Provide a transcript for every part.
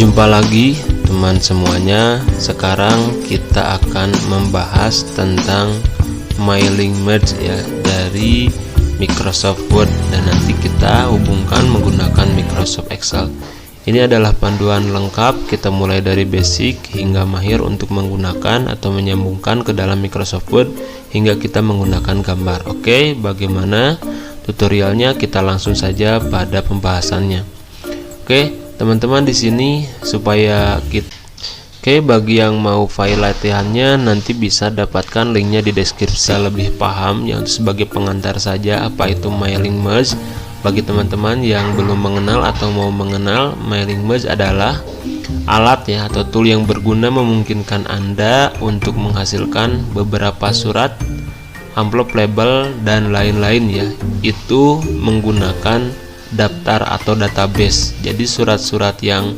Jumpa lagi teman semuanya. Sekarang kita akan membahas tentang mailing merge ya dari Microsoft Word, dan nanti kita hubungkan menggunakan Microsoft Excel. Ini adalah panduan lengkap, kita mulai dari basic hingga mahir untuk menggunakan atau menyambungkan ke dalam Microsoft Word hingga kita menggunakan gambar. Oke, bagaimana tutorialnya? Kita langsung saja pada pembahasannya. Oke, teman-teman, di sini supaya bagi yang mau file latihannya nanti bisa dapatkan linknya di deskripsi. Lebih paham yang sebagai pengantar saja apa itu mailing merge. Bagi teman-teman yang belum mengenal atau mau mengenal, mailing merge adalah alat ya atau tool yang berguna memungkinkan Anda untuk menghasilkan beberapa surat, amplop, label dan lain-lain ya. Itu menggunakan daftar atau database. Jadi surat-surat yang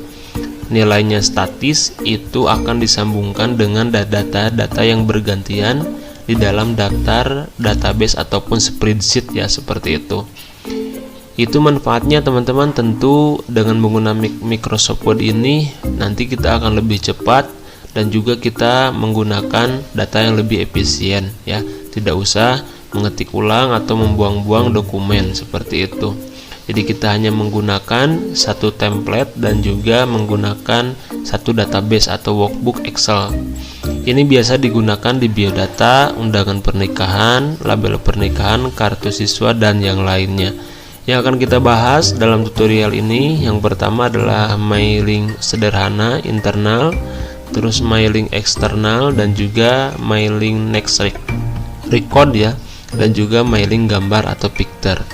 nilainya statis itu akan disambungkan dengan data-data yang bergantian di dalam daftar, database ataupun spreadsheet ya, seperti itu. Itu manfaatnya teman-teman. Tentu dengan menggunakan Microsoft Word ini nanti kita akan lebih cepat dan juga kita menggunakan data yang lebih efisien ya. Tidak usah mengetik ulang atau membuang-buang dokumen seperti itu. Jadi kita hanya menggunakan satu template dan juga menggunakan satu database atau workbook Excel. Ini biasa digunakan di biodata, undangan pernikahan, label pernikahan, kartu siswa dan yang lainnya. Yang akan kita bahas dalam tutorial ini, yang pertama adalah mailing sederhana internal, terus mailing eksternal, dan juga mailing next record ya, dan juga mailing gambar atau picture.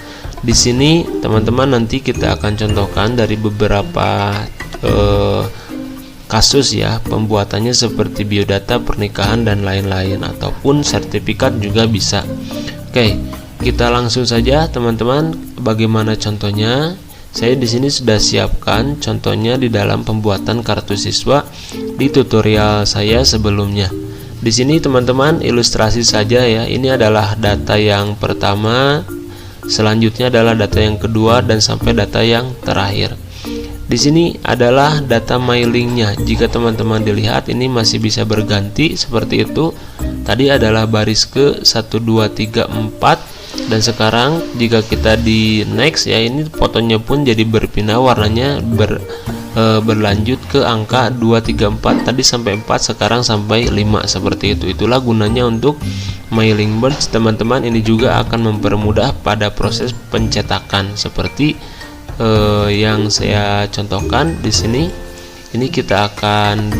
Di sini teman-teman nanti kita akan contohkan dari beberapa kasus ya, pembuatannya seperti biodata, pernikahan dan lain-lain, ataupun sertifikat juga bisa. Oke, kita langsung saja teman-teman. Bagaimana contohnya? Saya di sini sudah siapkan contohnya di dalam pembuatan kartu siswa di tutorial saya sebelumnya. Di sini teman-teman ilustrasi saja ya. Ini adalah data yang pertama, selanjutnya adalah data yang kedua, dan sampai data yang terakhir. Di sini adalah data mailingnya. Jika teman-teman dilihat ini masih bisa berganti seperti itu. Tadi adalah baris ke 1, 2, 3, 4. Dan sekarang jika kita di next ya, ini fotonya pun jadi berpindah warnanya berlanjut ke angka 2, 3, 4. Tadi sampai 4, sekarang sampai 5 seperti itu. Itulah gunanya untuk mailing merge teman-teman. Ini juga akan mempermudah pada proses pencetakan seperti yang saya contohkan di sini. Ini kita akan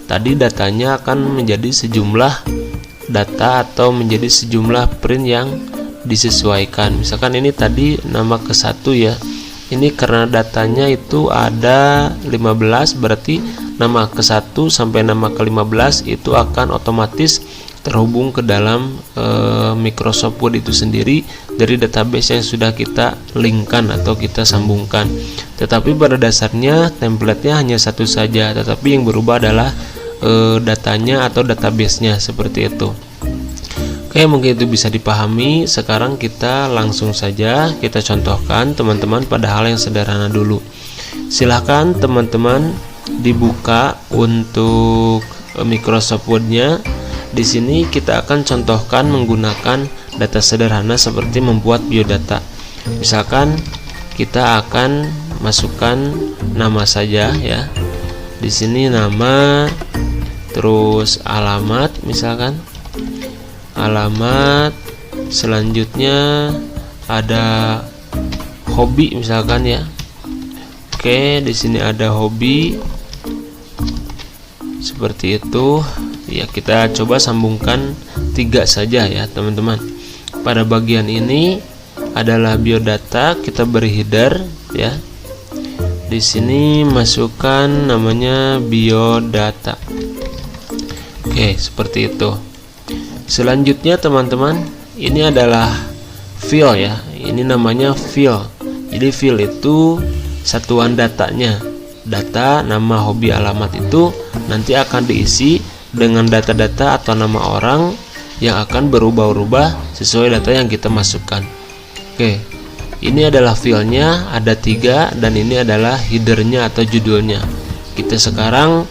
tadi datanya akan menjadi sejumlah data atau menjadi sejumlah print yang disesuaikan. Misalkan ini tadi nama ke-1 ya. Ini karena datanya itu ada 15, berarti nama ke-1 sampai nama ke-15 itu akan otomatis terhubung ke dalam Microsoft Word itu sendiri dari database yang sudah kita linkkan atau kita sambungkan. Tetapi pada dasarnya template-nya hanya satu saja, tetapi yang berubah adalah datanya atau database-nya seperti itu. Oke, mungkin itu bisa dipahami. Sekarang kita langsung saja kita contohkan teman-teman pada hal yang sederhana dulu. Silahkan teman-teman dibuka untuk Microsoft Word-nya. Di sini kita akan contohkan menggunakan data sederhana seperti membuat biodata. Misalkan kita akan masukkan nama saja ya. Di sini nama, terus alamat, misalkan alamat, selanjutnya ada hobi misalkan ya. Oke, di sini ada hobi seperti itu ya. Kita coba sambungkan 3 saja ya teman-teman. Pada bagian ini adalah biodata, kita beri header ya. Di sini masukkan namanya biodata. Oke, seperti itu. Selanjutnya teman-teman, ini adalah field ya. Ini namanya field. Jadi field itu satuan datanya. Data, nama, hobi, alamat itu nanti akan diisi dengan data-data atau nama orang yang akan berubah-ubah sesuai data yang kita masukkan. Oke. Ini adalah filenya, ada 3, dan ini adalah headernya atau judulnya. Kita sekarang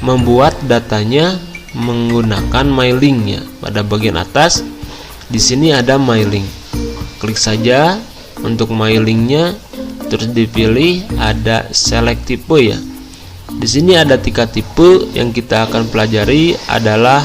membuat datanya menggunakan mailing ya. Pada bagian atas di sini ada mailing. Klik saja untuk mailingnya, terus dipilih ada select tipe ya. Di sini ada 3 tipe yang kita akan pelajari adalah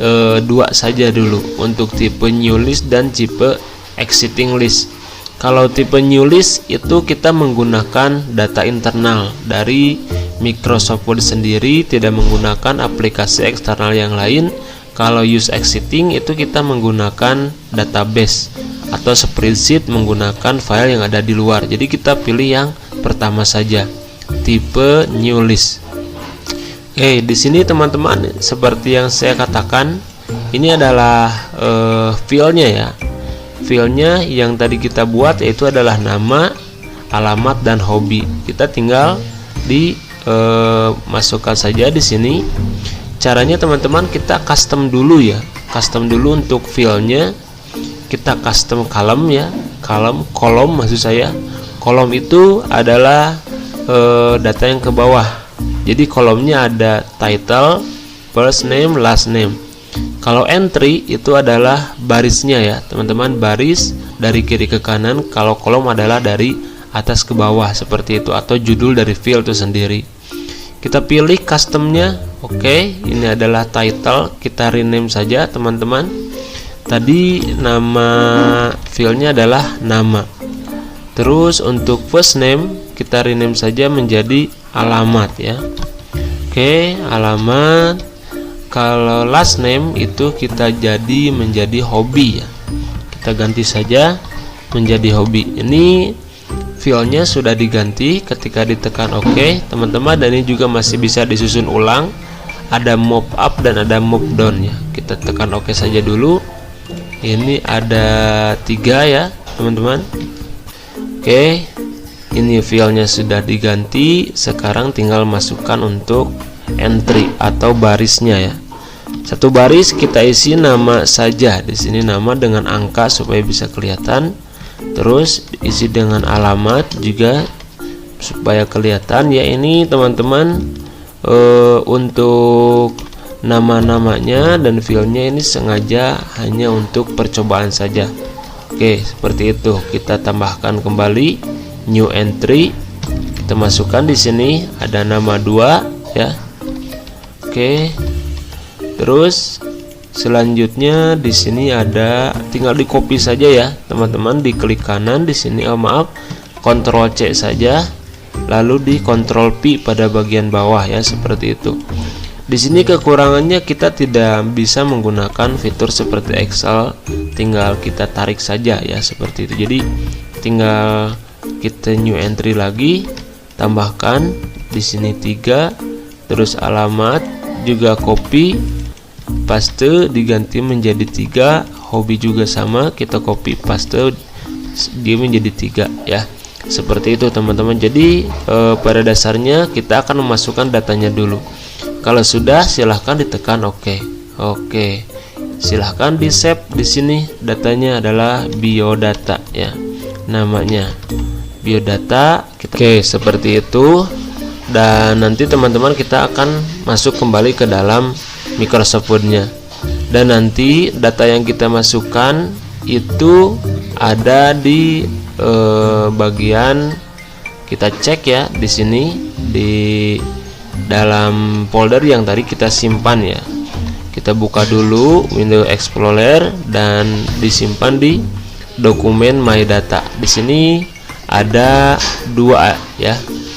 2 saja dulu, untuk tipe new list dan tipe exiting list. Kalau tipe new list itu kita menggunakan data internal dari Microsoft Word sendiri, tidak menggunakan aplikasi eksternal yang lain. Kalau use exiting itu kita menggunakan database atau spreadsheet menggunakan file yang ada di luar. Jadi kita pilih yang pertama saja, tipe new list. Oke, di sini teman-teman seperti yang saya katakan, ini adalah filenya ya. Filenya yang tadi kita buat yaitu adalah nama, alamat, dan hobi. Kita tinggal masukkan saja di sini. Caranya teman-teman, kita custom dulu ya. Custom dulu untuk filenya. Kita custom column ya. Kolom maksud saya. Kolom itu adalah data yang ke bawah. Jadi kolomnya ada title, first name, last name. Kalau entry itu adalah barisnya ya teman-teman, baris dari kiri ke kanan. Kalau kolom adalah dari atas ke bawah seperti itu, atau judul dari file itu sendiri. Kita pilih customnya. Oke, ini adalah title, kita rename saja teman-teman. Tadi nama filenya adalah nama. Terus untuk first name kita rename saja menjadi alamat ya. Oke, alamat. Kalau last name itu kita jadi menjadi hobi ya. Kita ganti saja menjadi hobi. Ini filenya sudah diganti. Ketika ditekan OK teman-teman, dan ini juga masih bisa disusun ulang. Ada move up dan ada move down ya. Kita tekan OK saja dulu. Ini ada 3 ya teman-teman. Oke, ini filenya sudah diganti. Sekarang tinggal masukkan untuk entry atau barisnya ya. Satu baris kita isi nama saja. Di sini nama dengan angka supaya bisa kelihatan. Terus isi dengan alamat juga supaya kelihatan ya. Ini teman-teman untuk nama-namanya dan filenya ini sengaja hanya untuk percobaan saja. Oke, seperti itu. Kita tambahkan kembali new entry. Kita masukkan di sini ada nama 2 ya. Oke. Terus selanjutnya di sini ada, tinggal di copy saja ya teman-teman, diklik kanan di sini, Ctrl C saja, lalu di Ctrl P pada bagian bawah ya, seperti itu. Di sini kekurangannya kita tidak bisa menggunakan fitur seperti Excel, tinggal kita tarik saja ya, seperti itu. Jadi tinggal kita new entry lagi, tambahkan di sini 3, terus alamat juga copy, paste diganti menjadi 3, hobi juga sama, kita copy paste dia menjadi 3 ya, seperti itu teman-teman. Jadi pada dasarnya kita akan memasukkan datanya dulu. Kalau sudah silahkan ditekan OK. Oke, silahkan di save. Di sini datanya adalah biodata ya, namanya biodata. Oke, seperti itu. Dan nanti teman-teman kita akan masuk kembali ke dalam Microsoft Word-nya, dan nanti data yang kita masukkan itu ada di bagian kita cek ya, di sini di dalam folder yang tadi kita simpan ya. Kita buka dulu Windows Explorer dan disimpan di dokumen My Data. Di sini ada 2 ya.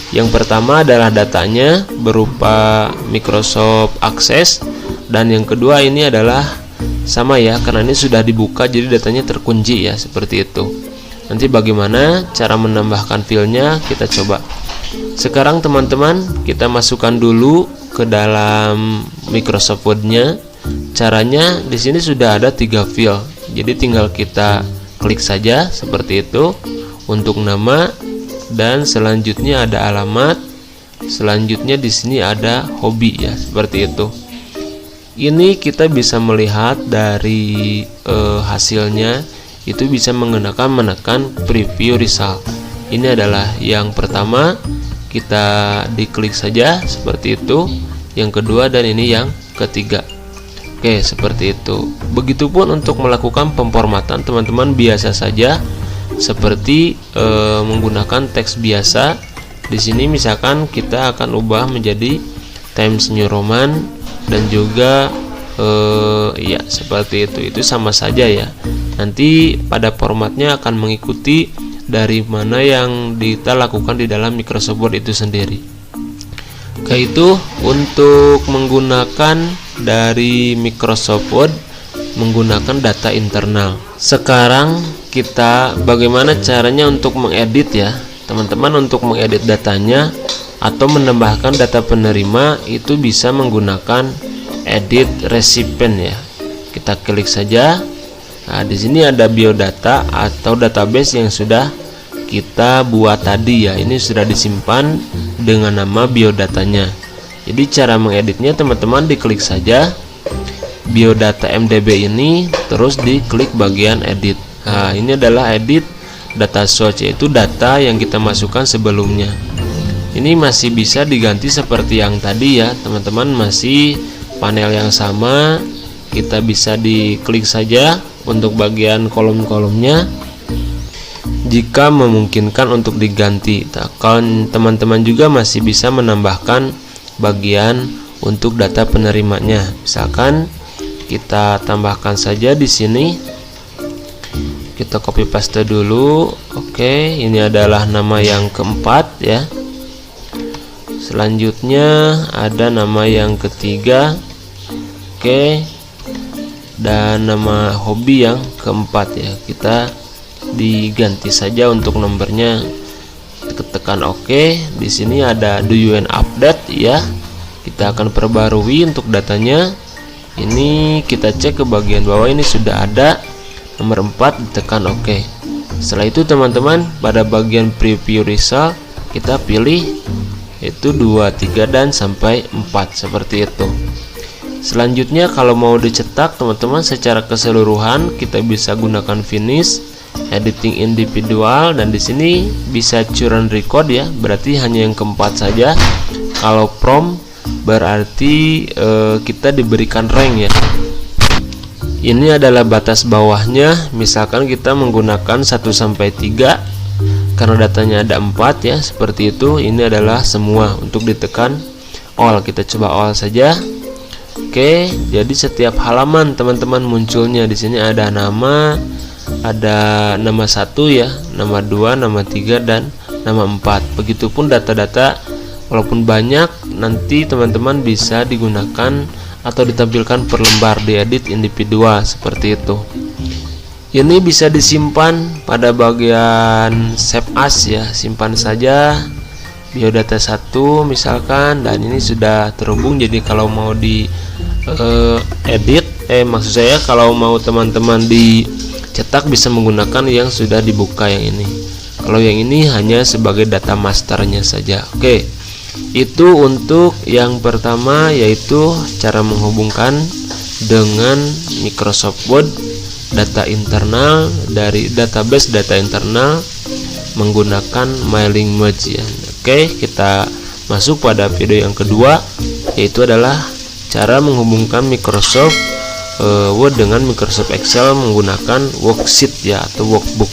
Yang pertama adalah datanya berupa Microsoft Access, dan yang kedua ini adalah sama ya, karena ini sudah dibuka jadi datanya terkunci ya, seperti itu. Nanti bagaimana cara menambahkan filenya kita coba. Sekarang teman-teman kita masukkan dulu ke dalam Microsoft Word-nya. Caranya di sini sudah ada 3 file, jadi tinggal kita klik saja seperti itu untuk nama. Dan selanjutnya ada alamat, selanjutnya di sini ada hobi ya, seperti itu. Ini kita bisa melihat dari hasilnya. itu bisa menggunakan menekan preview result. Ini adalah yang pertama, kita diklik saja seperti itu. Yang kedua dan ini yang ketiga. Oke, seperti itu. Begitupun untuk melakukan pemformatan, teman-teman biasa saja seperti menggunakan teks biasa. Di sini misalkan kita akan ubah menjadi Times New Roman dan juga ya seperti itu sama saja ya. Nanti pada formatnya akan mengikuti dari mana yang kita lakukan di dalam Microsoft Word itu sendiri. Oke, itu untuk menggunakan dari Microsoft Word menggunakan data internal. Sekarang kita bagaimana caranya untuk mengedit ya teman-teman. Untuk mengedit datanya atau menambahkan data penerima itu bisa menggunakan edit recipient ya. Kita klik saja. Nah, di sini ada biodata atau database yang sudah kita buat tadi ya. Ini sudah disimpan dengan nama biodatanya. Jadi cara mengeditnya teman-teman diklik saja biodata MDB ini, terus diklik bagian edit. Nah, ini adalah edit data source, yaitu data yang kita masukkan sebelumnya. Ini masih bisa diganti seperti yang tadi ya teman-teman, masih panel yang sama. Kita bisa diklik saja untuk bagian kolom-kolomnya jika memungkinkan untuk diganti. Kalau teman-teman juga masih bisa menambahkan bagian untuk data penerimanya. Misalkan kita tambahkan saja di sini. Kita copy paste dulu. Oke, ini adalah nama yang keempat ya. Selanjutnya ada nama yang ketiga. Oke. Dan nama hobi yang keempat ya. Kita diganti saja untuk nomornya. Tekan OK. Di sini ada do you want update ya. Kita akan perbarui untuk datanya. Ini kita cek ke bagian bawah, ini sudah ada nomor 4, ditekan OK. Setelah itu teman-teman pada bagian preview result kita pilih itu 2, 3 dan sampai 4 seperti itu. Selanjutnya kalau mau dicetak teman-teman secara keseluruhan kita bisa gunakan finish, editing individual, dan di sini bisa current record ya, berarti hanya yang keempat saja. Kalau prompt berarti kita diberikan rank ya. Ini adalah batas bawahnya, misalkan kita menggunakan 1 sampai 3 karena datanya ada 4 ya, seperti itu. Ini adalah semua. Untuk ditekan all, kita coba all saja. Oke, jadi setiap halaman teman-teman munculnya di sini ada nama 1 ya, nama 2, nama 3 dan nama 4. Begitupun data-data walaupun banyak nanti teman-teman bisa digunakan atau ditampilkan per lembar di edit individual seperti itu. Ini bisa disimpan pada bagian save as ya, simpan saja biodata 1 misalkan, dan ini sudah terhubung. Jadi kalau mau di edit maksud saya kalau mau teman-teman dicetak bisa menggunakan yang sudah dibuka yang ini. Kalau yang ini hanya sebagai data masternya saja. Oke, itu untuk yang pertama, yaitu cara menghubungkan dengan Microsoft Word data internal dari database data internal menggunakan mailing merge ya. Oke, kita masuk pada video yang kedua, yaitu adalah cara menghubungkan Microsoft Word dengan Microsoft Excel menggunakan worksheet ya atau workbook.